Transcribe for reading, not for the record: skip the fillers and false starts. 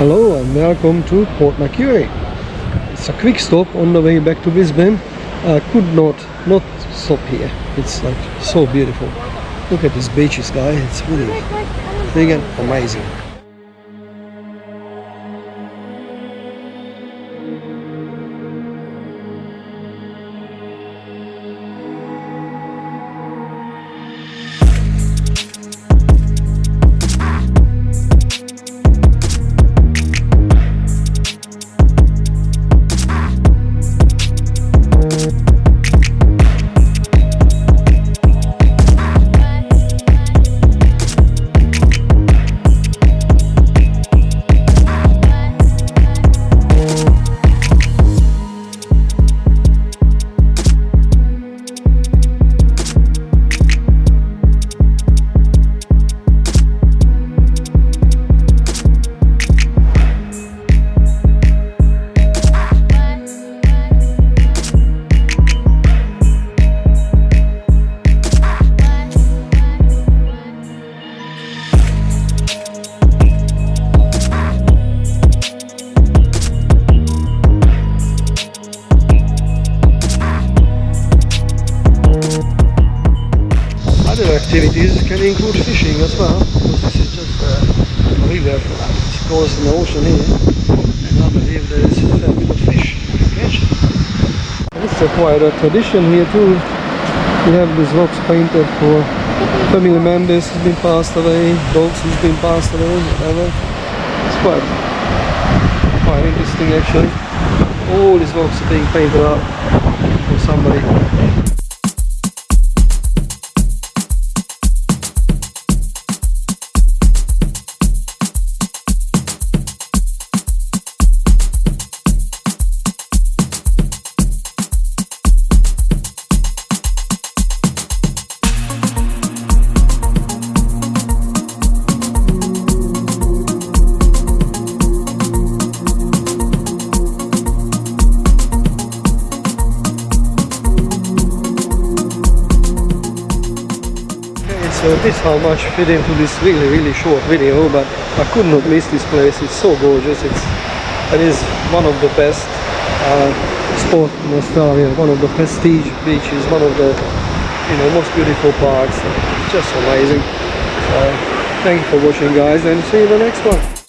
Hello and welcome to Port Macquarie. It's a quick stop on the way back to Brisbane. I could not stop here. It's like so beautiful. Look at these beaches, guys. It's really friggin' amazing. Other activities can include fishing as well, because this is just a river that goes in the ocean here, and I believe there is a fair bit of fish to catch. It's quite a tradition here too. We have these rocks painted for family members who's been passed away, dogs who's been passed away, whatever. It's quite interesting actually. All these rocks are being painted up for somebody. So this is how much fit into this really short video, but I could not miss this place. It's so gorgeous. It is one of the best spots in Australia, one of the prestige beaches, one of the most beautiful parks. Just amazing. So thank you for watching, guys, and see you in the next one.